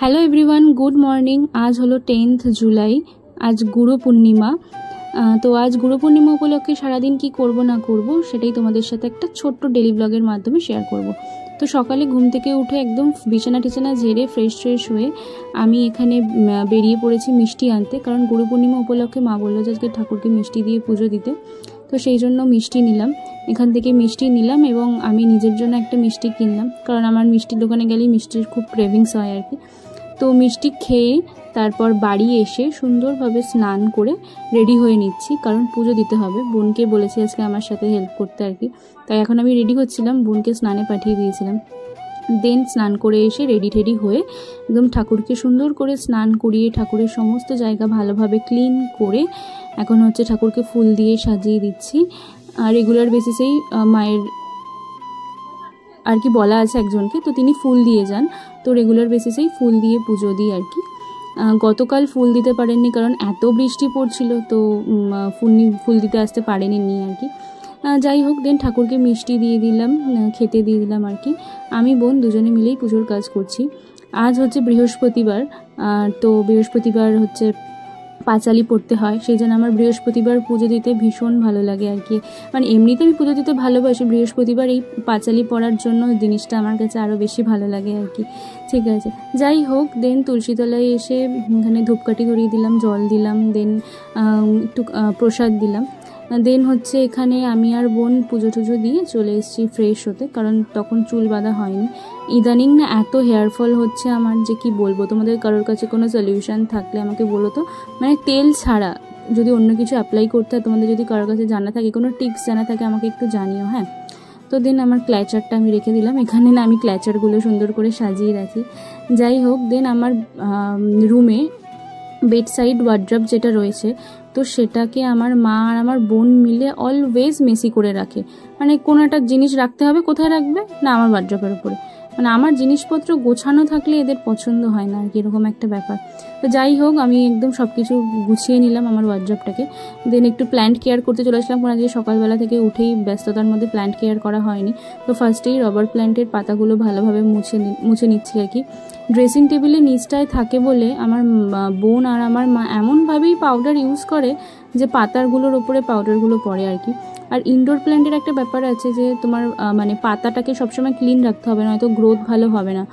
Hello everyone, good morning. আজ হলো 10th July, আজ গুরু পূর্ণিমা। তো আজ গুরু পূর্ণিমা উপলক্ষে সারাদিন কি করব না করব সেটাই তোমাদের সাথে একটা ছোট্ট ডেলি ব্লগের মাধ্যমে শেয়ার করব। তো সকালে ঘুম থেকে উঠে একদম বিছানা টিছানা ঝেড়ে ফ্রেশ হয়ে আমি এখানে বেরিয়ে পড়েছি মিষ্টি আনতে, কারণ গুরু পূর্ণিমা উপলক্ষে মা বললো যে আজকে ঠাকুরকে মিষ্টি দিয়ে পুজো দিতে। তো সেই জন্য মিষ্টি নিলাম, এখান থেকে মিষ্টি নিলাম এবং আমি নিজের জন্য একটা মিষ্টি কিনলাম, কারণ আমার মিষ্টির দোকানে গেলেই মিষ্টির খুব ক্রেভিংস হয় আর কি। তো মিষ্টি খেয়ে তারপর বাড়ি এসে সুন্দরভাবে স্নান করে রেডি হয়ে নিচ্ছি, কারণ পুজো দিতে হবে। বোনকে বলেছি আজকে আমার সাথে হেল্প করতে আর কি। তাই এখন আমি রেডি হচ্ছিলাম, বোনকে স্নানে পাঠিয়ে দিয়েছিলাম। দেন স্নান করে এসে রেডি হয়ে একদম ঠাকুরকে সুন্দর করে স্নান করিয়ে ঠাকুরের সমস্ত জায়গা ভালোভাবে ক্লিন করে এখন হচ্ছে ঠাকুরকে ফুল দিয়ে সাজিয়ে দিচ্ছি। আর রেগুলার বেসিসেই মায়ের আর কি বলা আছে একজনকে, তো তিনি ফুল দিয়ে যান। তো রেগুলার বেসিসেই ফুল দিয়ে পুজো দিই আর কি। গতকাল ফুল দিতে পারেননি, কারণ এত বৃষ্টি পড়ছিল, তো ফুল দিতে আসতে পারেনি আর কি। যাই হোক, দেন ঠাকুরকে মিষ্টি দিয়ে দিলাম, খেতে দিয়ে দিলাম আর কি। আমি বোন দুজনে মিলেই পুজোর কাজ করছি। আজ হচ্ছে বৃহস্পতিবার, তো বৃহস্পতিবার হচ্ছে পাঁচালি পড়তে হয়, সেই জন্য আমার বৃহস্পতিবার পুজো দিতে ভীষণ ভালো লাগে আর কি। মানে এমনিতে আমি পুজো দিতে ভালোবাসি, বৃহস্পতিবার এই পাঁচালি পড়ার জন্য জিনিসটা আমার কাছে আরও বেশি ভালো লাগে আর কি। ঠিক আছে, যাই হোক, দেন তুলসীতলায় এসে এখানে ধূপকাঠি ধরিয়ে দিলাম, জল দিলাম, দেন একটু প্রসাদ দিলাম। দেন হচ্ছে এখানে আমি আর বোন পুজো টুজো দিয়ে চলে এসেছি ফ্রেশ হতে, কারণ তখন চুল বাঁধা হয়নি। ইদানিং না এত হেয়ার ফল হচ্ছে আমার, যে কি বলবো। তোমাদের কারোর কাছে কোনো সলিউশন থাকলে আমাকে বলো তো, মানে তেল ছাড়া যদি অন্য কিছু অ্যাপ্লাই করতে হয়, তোমাদের যদি কারোর কাছে জানা থাকে, কোনো টিপস জানা থাকে আমাকে একটু জানিও, হ্যাঁ। তো দেন আমার ক্ল্যাচারটা আমি রেখে দিলাম এখানে, না আমি ক্ল্যাচারগুলো সুন্দর করে সাজিয়ে রাখি। যাই হোক, দেন আমার রুমে বেডসাইড ওয়ার্ড্রপ যেটা রয়েছে, তো সেটাকে আমার মা আর আমার বোন মিলে অলওয়েজ মেসি করে রাখে। মানে কোনো একটা জিনিস রাখতে হবে, কোথায় রাখবে না আমার ওয়ার্ড্রপের উপরে। মানে আমার জিনিসপত্র গোছানো থাকলে এদের পছন্দ হয় না আর কি, এরকম একটা ব্যাপার। তো যাই হোক, আমি একদম সব কিছু গুছিয়ে নিলাম আমার ওয়ার্ড্রপটাকে। দেন একটু প্ল্যান্ট কেয়ার করতে চলে আসলাম, কারণ আজকে সকালবেলা থেকে উঠেই ব্যস্ততার মধ্যে প্ল্যান্ট কেয়ার করা হয়নি। তো ফার্স্টেই রবার প্ল্যান্টের পাতাগুলো ভালোভাবে মুছে নিচ্ছি আর কি। ড্রেসিং টেবিলের নিচটায় থাকে বলে আমার বোন আর আমার মা এমনভাবেই পাউডার ইউজ করে যে পাতাগুলোর ওপরে পাউডারগুলো পড়ে আর কি। আর ইনডোর প্ল্যান্টের একটা ব্যাপার আছে যে তোমার মানে পাতাটাকে সবসময় ক্লিন রাখতে হবে, নয়তো গ্রোথ ভালো হবে না।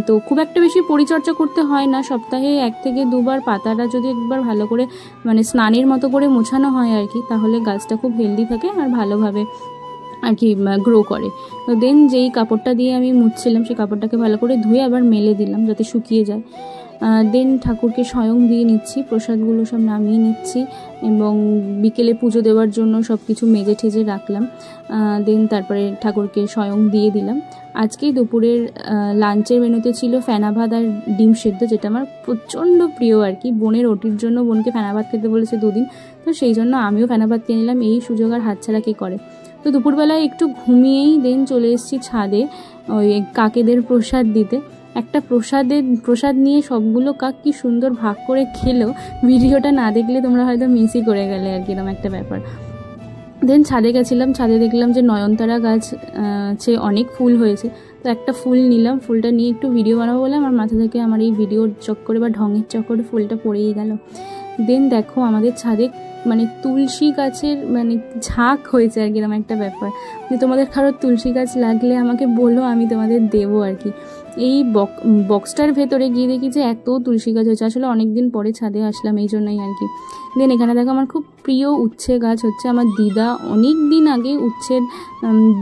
তো খুব একটা বেশি পরিচর্যা করতে হয় না, সপ্তাহে 1 থেকে 2 বার পাতাটা যদি একবার ভালো করে মানে স্নানের মতো করে মোছানো হয় আর কি, তাহলে গাছটা খুব হেলদি থাকে আর ভালোভাবে আর কি গ্রো করে। তো দেন যেই কাপড়টা দিয়ে আমি মুছছিলাম সেই কাপড়টাকে ভালো করে ধুয়ে আবার মেলে দিলাম যাতে শুকিয়ে যায়। দেন ঠাকুরকে স্বয়ং দিয়ে নিচ্ছি, প্রসাদগুলো সব নামিয়ে নিচ্ছি এবং বিকেলে পুজো দেওয়ার জন্য সব কিছু মেজে ঠেজে রাখলাম। দেন তারপরে ঠাকুরকে স্বয়ং দিয়ে দিলাম। আজকেই দুপুরের লাঞ্চের মেনুতে ছিল ফেনা ভাত আর ডিম সেদ্ধ, যেটা আমার প্রচণ্ড প্রিয় আর কি। বোনের ওটির জন্য বোনকে ফেনা ভাত খেতে বলেছে 2 দিন, তো সেই জন্য আমিও ফেনা ভাত কিনে নিলাম। এই সুযোগ আর হাতছাড়া কে করে। তো দুপুরবেলায় একটু ঘুমিয়েই দেন চলে এসেছি ছাদে ওই কাকেদের প্রসাদ দিতে। একটা প্রসাদ নিয়ে সবগুলো কাক কি সুন্দর ভাগ করে খেলো, ভিডিওটা না দেখলে তোমরা হয়তো মিসই করে গেলে আর কি, এরকম একটা ব্যাপার। দেন ছাদে গেছিলাম, ছাদে দেখলাম যে নয়নতারা গাছ অনেক ফুল হয়েছে। তো একটা ফুল নিলাম, ফুলটা নিয়ে একটু ভিডিও বানাবো বলে আমার মাথা থেকে আমার এই ভিডিওর চক্করে বা ঢঙের চক্করে ফুলটা পড়েই গেল। দেন দেখো আমাদের ছাদে মানে তুলসী গাছের মানে ঝাঁক হয়েছে আর কি, এরকম একটা ব্যাপার। যে তোমাদের কারোর তুলসী গাছ লাগলে আমাকে বলো, আমি তোমাদের দেবো আর কি। এই বক্সটার ভেতরে গিয়ে দেখি যে এত তুলসী গাছ হয়েছে। আসলে অনেক দিন পরে ছাদে আসলাম এই জন্যই আর কি। দেন এখানে দেখো আমার খুব প্রিয় উচ্ছে গাছ হচ্ছে। আমার দিদা অনেক দিন আগে উচ্ছের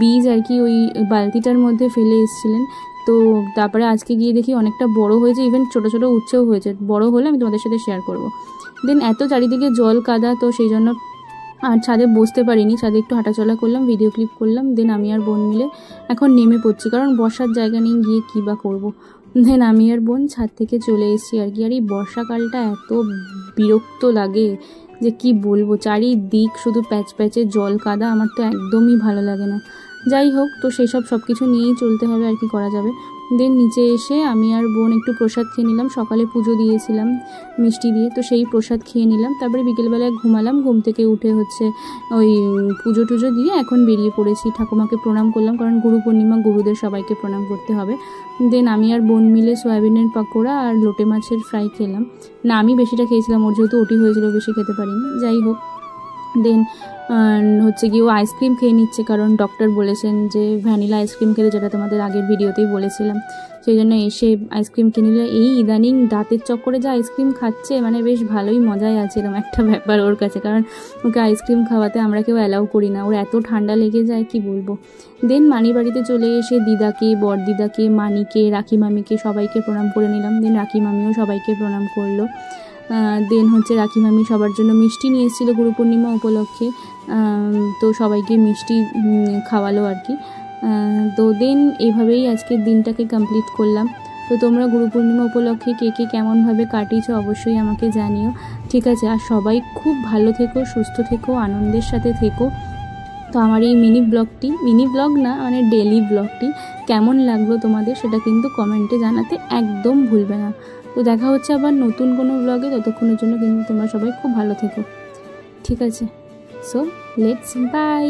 বীজ আর কি ওই বালতিটার মধ্যে ফেলে এসেছিলেন। তো তারপরে আজকে গিয়ে দেখি অনেকটা বড় হয়েছে, ইভেন ছোটো ছোটো উচ্ছেও হয়েছে। বড় হলে আমি তোমাদের সাথে শেয়ার করব। দেন এত চারিদিকে জল কাদা, তো সেই জন্য আর ছাদে বসতে পারিনি, ছাদে একটু হাঁটাচলা করলাম, ভিডিও ক্লিপ করলাম। দেন আমি আর বোন মিলে এখন নেমে পড়ছি, কারণ বসার জায়গা নেই, গিয়ে কী বা করবো। দেন আমি আর বোন ছাদ থেকে চলে এসেছি আর কি। আর এই বর্ষাকালটা এত বিরক্ত লাগে যে কি বলবো, চারিদিক শুধু প্যাচে জল কাদা, আমার তো একদমই ভালো লাগে না। যাই হোক, তো সেসব সব কিছু নিয়েই চলতে হবে আর কি, করা যাবে। দেন নিচে এসে আমি আর বোন একটু প্রসাদ খেয়ে নিলাম, সকালে পুজো দিয়েছিলাম মিষ্টি দিয়ে, তো সেই প্রসাদ খেয়ে নিলাম। তারপরে বিকেলবেলায় ঘুমালাম, ঘুম থেকে উঠে হচ্ছে ওই পুজো টুজো দিয়ে এখন বেরিয়ে পড়েছি। ঠাকুমাকে প্রণাম করলাম, কারণ গুরু পূর্ণিমা, গুরুদের সবাইকে প্রণাম করতে হবে। দেন আমি আর বোন মিলে সয়াবিনের পকোড়া আর লোটে মাছের ফ্রাই খেলাম। না, আমি বেশিটা খেয়েছিলাম, ওর যেহেতু ওটি হয়েছিল বেশি খেতে পারিনি, যাই হোক। দেন হচ্ছে কি ও আইসক্রিম খেয়ে নিচ্ছে, কারণ ডক্টর বলেছেন যে ভ্যানিলা আইসক্রিম খেতে, যেটা তোমাদের আগের ভিডিওতেই বলেছিলাম। সেই জন্য এসে আইসক্রিম কিনে নিল। এই ইদানিং দাঁতের চক্করে যে আইসক্রিম খাচ্ছে, মানে বেশ ভালোই মজাই আছে এরকম একটা ব্যাপার ওর কাছে, কারণ ওকে আইসক্রিম খাওয়াতে আমরা কেউ অ্যালাউ করি না, ওর এত ঠান্ডা লেগে যায় কি বলবো। দেন মানির বাড়িতে চলে এসে দিদাকে, বড়দিদাকে, মানিকে, রাখি মামিকে সবাইকে প্রণাম করে নিলাম। দেন রাখি মামিও সবাইকে প্রণাম করলো। দেন হচ্ছে রাখি মামি সবার জন্য মিষ্টি নিয়ে এসেছিল গুরু পূর্ণিমা উপলক্ষে, তো সবাইকে মিষ্টি খাওয়ালো আর কি। তো দেন এইভাবেই আজকের দিনটাকে কমপ্লিট করলাম। তো তোমরা গুরু পূর্ণিমা উপলক্ষে কে কে কেমনভাবে কাটিয়েছো অবশ্যই আমাকে জানিও, ঠিক আছে? আর সবাই খুব ভালো থেকো, সুস্থ থেকো, আনন্দের সাথে থেকো। তো আমার এই মিনি ব্লগ না, মানে ডেলি ব্লগটি কেমন লাগলো তোমাদের, সেটা কিন্তু কমেন্টে জানাতে একদম ভুলবে না। তো দেখা হচ্ছে আবার নতুন কোনো ব্লগে, ততক্ষণের জন্য কিন্তু তোমরা সবাই খুব ভালো থেকো, ঠিক আছে? So let's by.